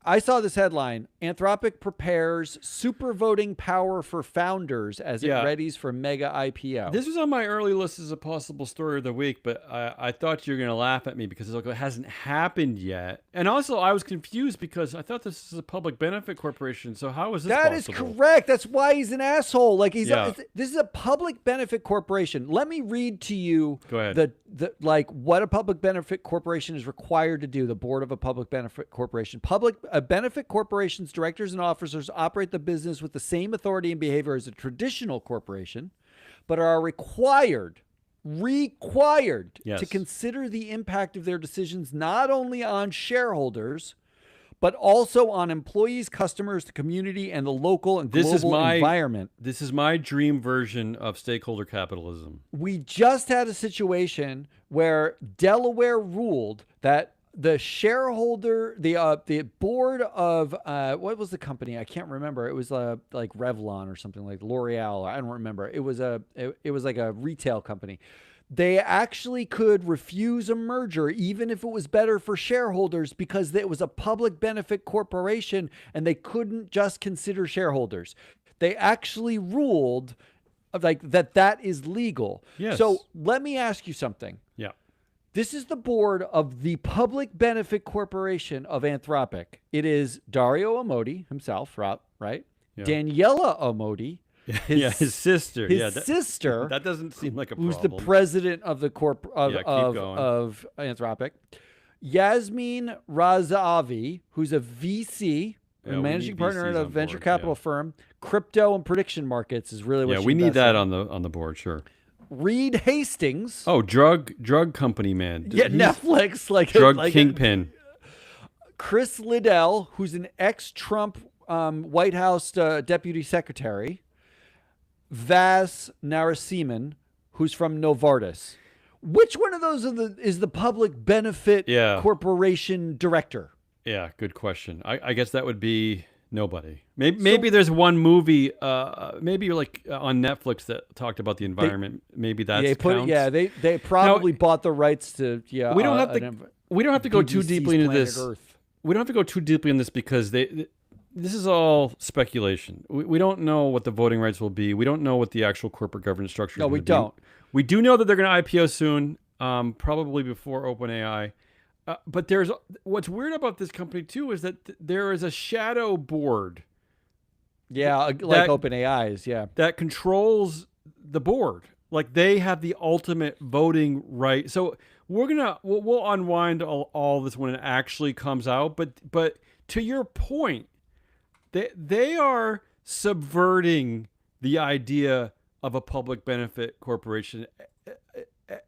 I saw this headline, Anthropic prepares super voting power for founders as it Yeah. readies for mega IPO. This was on my early list as a possible story of the week, but I thought you were going to laugh at me because it's like, it hasn't happened yet. And also, I was confused because I thought this is a public benefit corporation. So how is this That possible? is correct. That's why he's an asshole. Like Yeah. this is a public benefit corporation. Let me read to you Go ahead. the like what a public benefit corporation is required to do. The board of a public benefit corporation. A benefit corporation's directors and officers operate the business with the same authority and behavior as a traditional corporation, but are required Yes. to consider the impact of their decisions not only on shareholders, but also on employees, customers, the community, and the local and global environment. This is my dream version of stakeholder capitalism. We just had a situation where Delaware ruled that the shareholder, the board of what was the company? I can't remember. It was like Revlon or something, like L'Oreal. I don't remember. It was like a retail company. They actually could refuse a merger even if it was better for shareholders because it was a public benefit corporation and they couldn't just consider shareholders. They actually ruled like that is legal. Yes. So let me ask you something. Yeah. This is the board of the public benefit corporation of Anthropic. It is Dario Amodi himself, right? Yeah. Daniela Amodi. His sister. His sister. That doesn't seem like a who's problem. the president of the of Anthropic. Yasmin Razavi, who's a VC, managing partner at a venture capital firm. Crypto and prediction markets is really what. Yeah, we need that on the board, sure. Reed Hastings. Oh, drug company man. Yeah, Netflix drug kingpin. Chris Liddell, who's an ex-Trump White House deputy secretary. Vas Narasimhan, who's from Novartis. Which one of those is the public benefit corporation director? Yeah, good question. I guess that would be nobody. Maybe there's one movie, maybe like on Netflix that talked about the environment. Maybe that's they probably bought the rights to We don't have to go too deeply into this. Earth. We don't have to go too deeply in this because this is all speculation. We don't know what the voting rights will be. We don't know what the actual corporate governance structure is. No, we don't. We do know that they're going to IPO soon, probably before OpenAI. But what's weird about this company too is that there is a shadow board. Yeah, like OpenAI's. Yeah, that controls the board. Like they have the ultimate voting right. So we'll unwind all this when it actually comes out. But to your point, they are subverting the idea of a public benefit corporation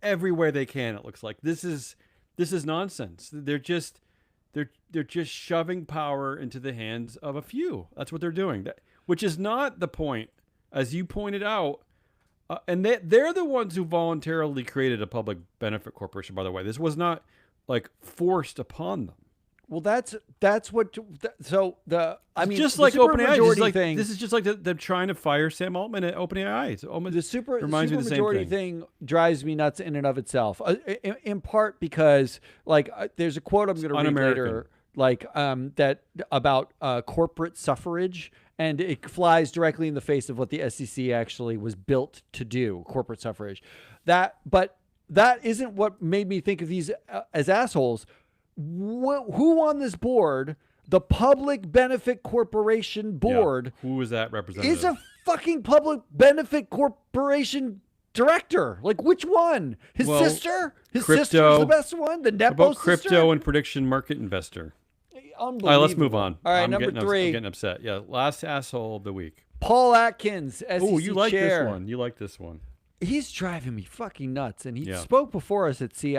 every way they can. It looks like this is nonsense. They're just shoving power into the hands of a few. That's what they're doing. Which is not the point, as you pointed out. And they're the ones who voluntarily created a public benefit corporation. By the way, this was not like forced upon them. Well, that's what. So just like OpenAI thing. This is just like they're trying to fire Sam Altman at OpenAI. The supermajority thing drives me nuts in and of itself. In part because there's a quote I'm going to read later, that about corporate suffrage, and it flies directly in the face of what the SEC actually was built to do. Corporate suffrage, but that isn't what made me think of these as assholes. Who on this board, the Public Benefit Corporation board, who is that representative? Is a fucking Public Benefit Corporation director. Like, which one? His sister? His sister's the best one? The Nepo sister? Crypto and prediction market investor. Unbelievable. All right, let's move on. All right, number 3. I'm getting upset. Yeah, last asshole of the week. Paul Atkins, SEC Oh, you like chair. this one. You like this one. He's driving me fucking nuts, and he spoke before us at CII.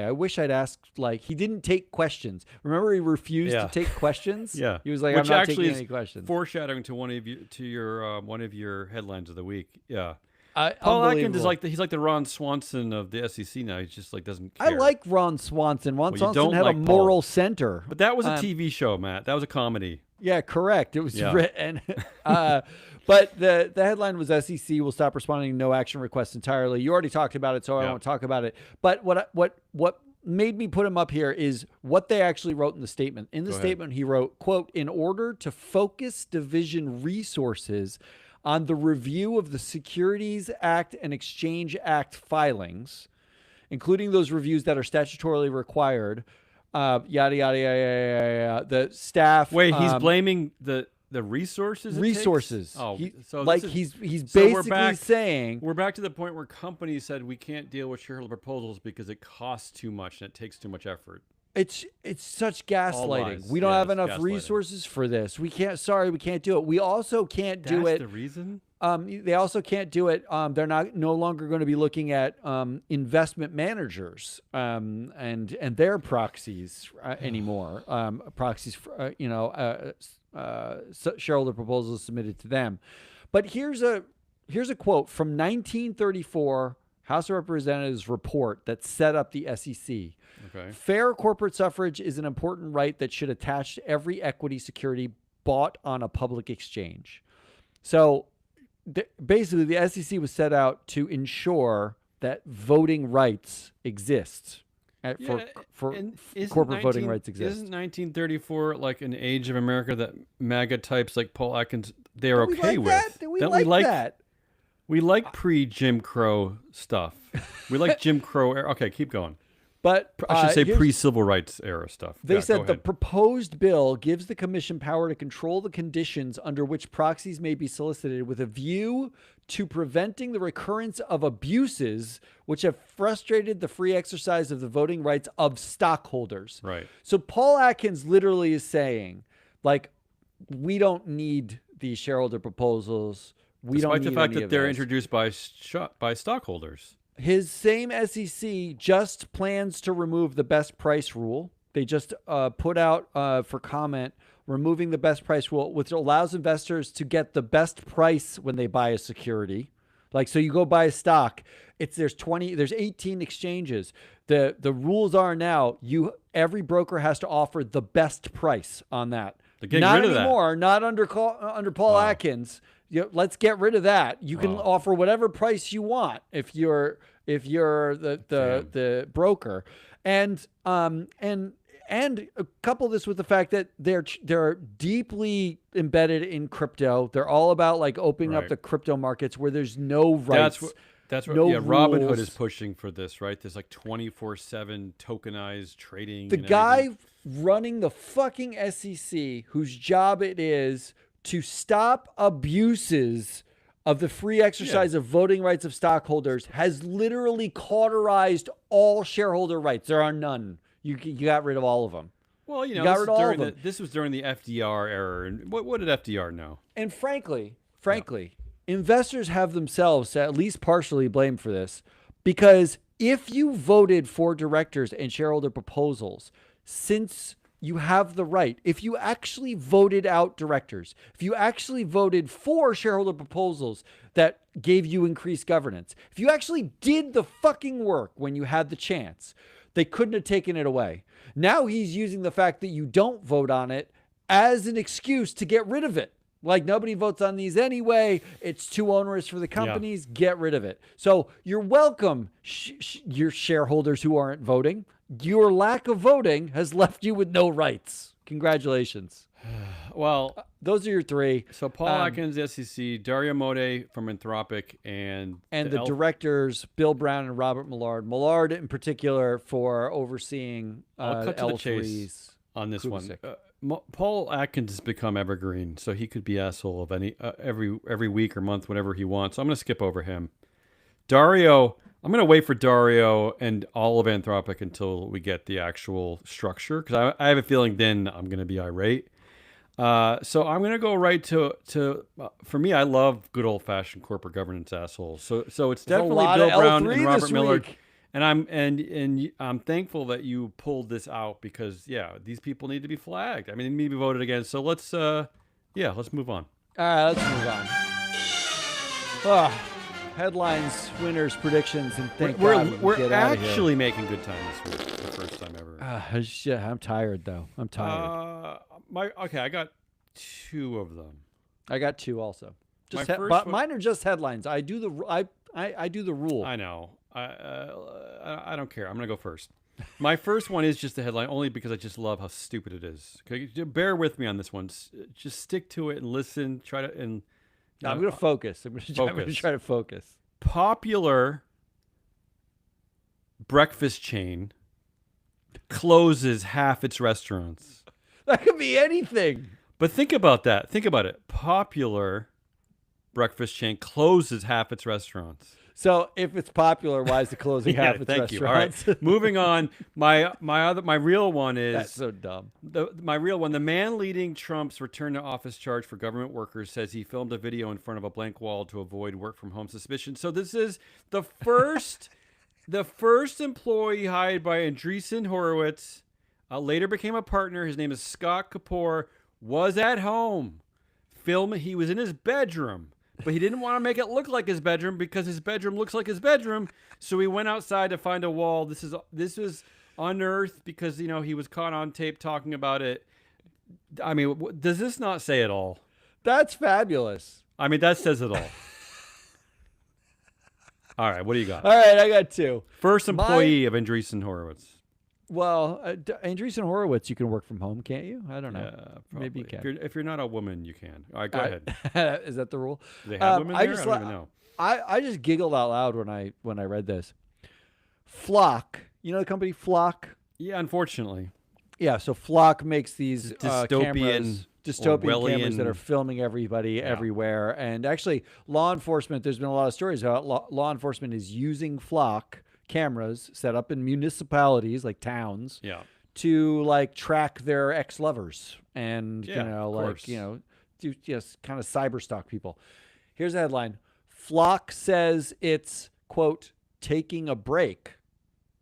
I wish I'd asked. He didn't take questions. Remember, he refused to take questions. Yeah, he was like, "I'm not taking any questions." Foreshadowing to one of your headlines of the week. Yeah, Paul Atkins is he's like the Ron Swanson of the SEC now. He just doesn't care. I like Ron Swanson. Ron Swanson had a moral center, but that was a TV show, Matt. That was a comedy. Yeah, correct. It was written. But the headline was SEC will stop responding to no action requests entirely. You already talked about it, so I won't talk about it. But what made me put him up here is what they actually wrote in the statement. In the statement, he wrote, quote, "In order to focus division resources on the review of the Securities Act and Exchange Act filings, including those reviews that are statutorily required, yada, yada, yada, yada, yada, the staff." Wait, he's blaming the resources? Resources. Oh, so like he's basically saying we're back to the point where companies said we can't deal with shareholder proposals because it costs too much and it takes too much effort. It's such gaslighting. We don't have enough resources for this. We can't do it. We also can't do it. That's the reason? They also can't do it. They're no longer going to be looking at investment managers and their proxies anymore. Proxies, for, shareholder proposals submitted to them. But here's a quote from 1934 House of Representatives report that set up the SEC. Okay. "Fair corporate suffrage is an important right that should attach to every equity security bought on a public exchange." So basically, the SEC was set out to ensure that voting rights exist. Corporate voting rights exist. Isn't 1934 like an age of America that MAGA types like Paul Atkins, they're okay with? Don't we like that? We like pre-Jim Crow stuff. We like Jim Crow era. Okay, keep going. But I should say pre-civil rights era stuff. They said the proposed bill gives the commission power to control the conditions under which proxies may be solicited with a view to preventing the recurrence of abuses which have frustrated the free exercise of the voting rights of stockholders. Right. So Paul Atkins literally is saying, like, we don't need these shareholder proposals. We don't need Despite the fact that they're those. introduced by stockholders. His same SEC just plans to remove the best price rule. They just put out for comment removing the best price rule, which allows investors to get the best price when they buy a security. Like, so you go buy a stock, there's 18 exchanges. The rules are now every broker has to offer the best price on that. Not anymore, not under Paul Atkins. Let's get rid of that. You can offer whatever price you want if you're the broker, and couple this with the fact that they're deeply embedded in crypto. They're all about like opening up the crypto markets where there's no rights. That's what no Robinhood is pushing for this, right? There's like 24/7 tokenized trading. The guy running the fucking SEC, whose job it is to stop abuses of the free exercise of voting rights of stockholders, has literally cauterized all shareholder rights. There are none. You got rid of all of them. Well, this was during the FDR era. And what did FDR know? And frankly, investors have themselves at least partially blamed for this, because if you voted for directors and shareholder proposals, since you have the right, if you actually voted out directors, if you actually voted for shareholder proposals that gave you increased governance, if you actually did the fucking work when you had the chance, they couldn't have taken it away. Now he's using the fact that you don't vote on it as an excuse to get rid of it. Like, nobody votes on these anyway. It's too onerous for the companies. Get rid of it. So you're welcome, your shareholders who aren't voting. Your lack of voting has left you with no rights. Congratulations. Well, those are your three. So Paul Atkins, SEC, Dario Mode from Anthropic, and the directors, Bill Brown and Robert Millard. Millard in particular for overseeing I'll cut to the chase on this one. Paul Atkins has become evergreen, so he could be asshole of every week or month, whatever he wants. So I'm going to skip over him. Dario, I'm going to wait for Dario and all of Anthropic until we get the actual structure, because I have a feeling then I'm going to be irate. So I'm going to go right to for me, I love good old-fashioned corporate governance assholes. So it's definitely Bill Brown and Robert Millard. And I'm thankful that you pulled this out, because these people need to be flagged. I mean, they need to be voted against. So let's move on. All right, let's move on. Headlines, winners, predictions, and thank God we're actually making good time this week. The first time ever. I'm tired though. I'm tired. I got two of them. I got two also. But mine are just headlines. I do the rule. I know. I don't care. I'm gonna go first. My first one is just the headline, only because I just love how stupid it is. Okay, bear with me on this one. Just stick to it and listen. Try to and. No, I'm going to focus. I'm going to try to focus. Popular breakfast chain closes half its restaurants. That could be anything. But think about that. Think about it. Popular breakfast chain closes half its restaurants. So if it's popular, why is it closing half its restaurants? You. All right. Moving on. My real one is that's so dumb. My real one. The man leading Trump's return to office charge for government workers says he filmed a video in front of a blank wall to avoid work from home suspicion. So this is the first employee hired by Andreessen Horowitz. Later became a partner. His name is Scott Kapoor. Was at home. He was in his bedroom. But he didn't want to make it look like his bedroom because his bedroom looks like his bedroom. So he went outside to find a wall. This was unearthed because, he was caught on tape talking about it. I mean, does this not say it all? That's fabulous. I mean, that says it all. All right, what do you got? All right, I got two. First employee of Andreessen Horowitz. Well, Andreessen Horowitz, you can work from home, can't you? I don't know. Yeah, maybe you can. If you're not a woman, you can. All right, go ahead. Is that the rule? Do they have women there? I don't even know. I just giggled out loud when I read this. Flock, you know the company Flock? Yeah, unfortunately. Yeah, so Flock makes these dystopian cameras that are filming everybody everywhere. And actually, law enforcement, there's been a lot of stories about law enforcement is using Flock cameras set up in municipalities like towns to track their ex-lovers and do just kind of cyber stalk people. Here's the headline. Flock says it's, quote, taking a break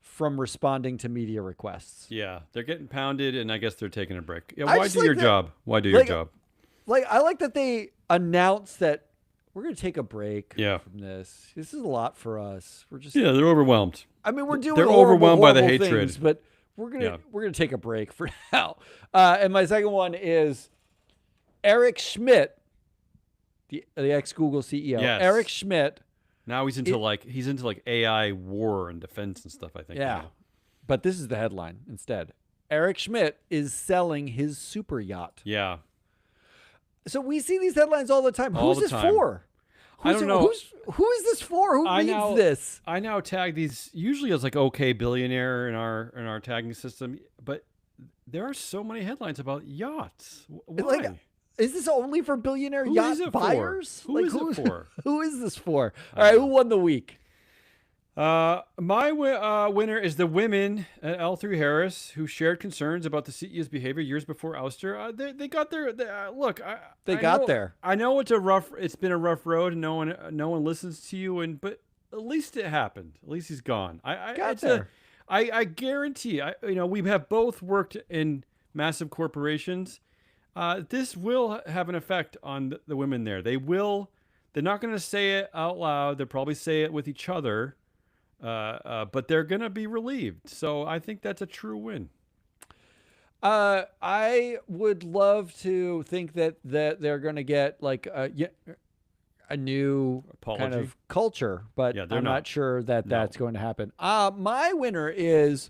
from responding to media requests. Yeah, they're getting pounded and I guess they're taking a break. Yeah, why do your job? Why do your job? I like that they announced that we're going to take a break from this. This is a lot for us. They're overwhelmed. I mean, we're doing they're overwhelmed by the hatred, things, but we're gonna take a break for now. And my second one is Eric Schmidt, the ex-Google CEO. Yes. Eric Schmidt. Now he's into AI war and defense and stuff, I think. Yeah, but this is the headline instead. Eric Schmidt is selling his super yacht. Yeah. So we see these headlines all the time. Who's this for? I don't know. Who is this for? Who reads this? I now tag these usually as OK billionaire in our tagging system, but there are so many headlines about yachts. Why? Is this only for billionaire yacht buyers? Who is it for? Who is this for? All right, who won the week? My winner is the women at L3Harris who shared concerns about the CEO's behavior years before ouster. They got their look. They got there. I know it's been a rough road, and no one listens to you. But at least it happened. At least he's gone. I guarantee. We have both worked in massive corporations. This will have an effect on the women there. They're not going to say it out loud. They'll probably say it with each other. But they're going to be relieved. So I think that's a true win. I would love to think that they're going to get a new apology kind of culture, but I'm not sure that that's going to happen. My winner is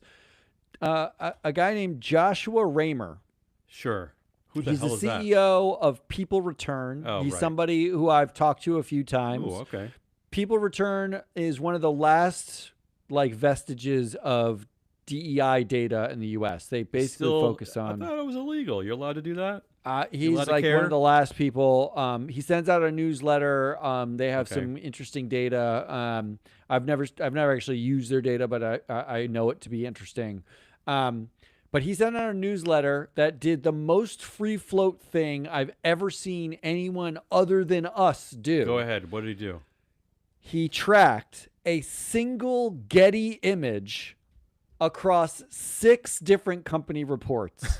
a guy named Joshua Raymer. Sure. Who the hell is that? He's the CEO of People Return. He's somebody who I've talked to a few times. Oh, okay. People Return is one of the last vestiges of DEI data in the U.S. They basically focus on. I thought it was illegal. You're allowed to do that. He's one of the last people. He sends out a newsletter. They have some interesting data. I've never actually used their data, but I know it to be interesting. But he sent out a newsletter that did the most free float thing I've ever seen anyone other than us do. Go ahead. What did he do? He tracked a single Getty image across 6 different company reports.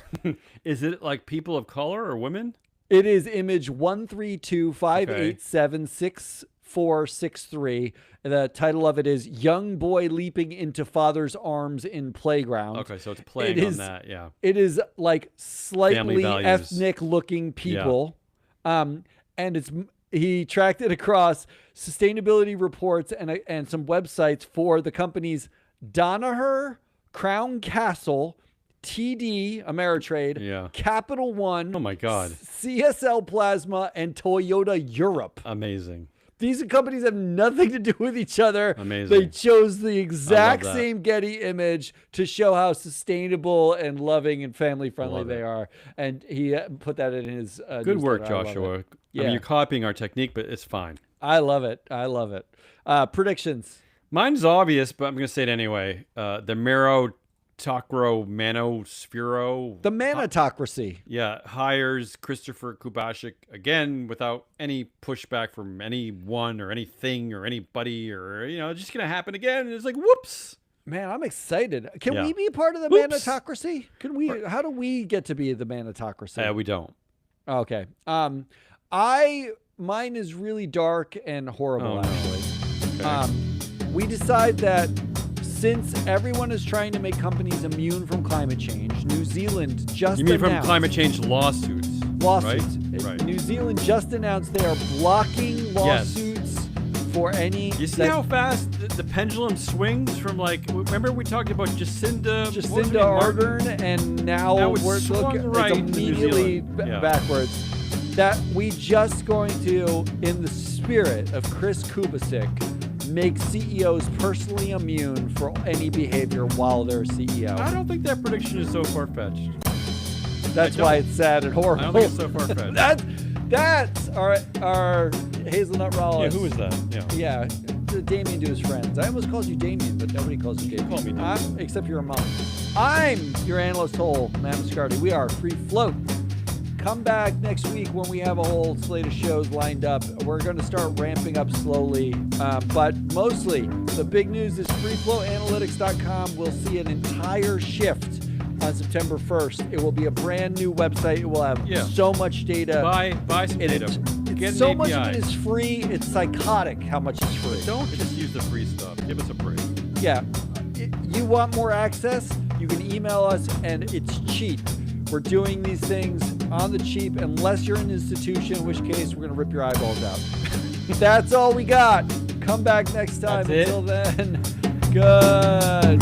Is it like people of color or women? It is image 13258766463. The title of it is Young Boy Leaping into Father's Arms in Playground. Okay, so it's playing on that, yeah. It is slightly ethnic looking people. Yeah. And he tracked it across sustainability reports and some websites for the companies Danaher, Crown Castle, TD Ameritrade, Capital One. Oh my God. CSL Plasma, and Toyota Europe. Amazing. These companies have nothing to do with each other. Amazing. They chose the exact same Getty image to show how sustainable and loving and family friendly they are. And he put that in his good work, Joshua. I mean, you're copying our technique, but it's fine. I love it. Predictions. Mine's obvious, but I'm going to say it anyway. The Manosphere. The Manatocracy. Hires Christopher Kubasik again without any pushback from anyone or anything or anybody or, it's just going to happen again. And it's like, whoops. Man, I'm excited. Can we be part of the Manatocracy? How do we get to be the Manatocracy? We don't. Okay. Mine is really dark and horrible, actually. Okay. We decide that since everyone is trying to make companies immune from climate change, New Zealand just You mean from climate change lawsuits? Lawsuits. Right. New Zealand just announced they are blocking lawsuits for any... You see how fast the pendulum swings from, remember we talked about Jacinda Ardern, and now we're right it's immediately backwards. That we just going to, in the spirit of Chris Kubasik, make CEOs personally immune for any behavior while they're CEO. I don't think that prediction is so far-fetched. That's why it's sad and horrible. I don't think it's so far-fetched. That's our Hazelnut Rollis. Yeah, who is that? Yeah, Damien to his friends. I almost called you Damien, but nobody calls you Damien. You call me Damien. Except your mom. I'm your analyst hole, Matt Moscardi. We are Free Float. Come back next week when we have a whole slate of shows lined up. We're going to start ramping up slowly, but mostly the big news is freeflowanalytics.com will see an entire shift on September 1st. It will be a brand new website. It will have so much data. Buy some data. Get so much of it is free. It's psychotic how much is free. Don't just use the free stuff. Give us a break. Yeah. You want more access? You can email us, and it's cheap. We're doing these things on the cheap, unless you're an institution, in which case we're going to rip your eyeballs out. That's all we got. Come back next time. Until then, goodbye.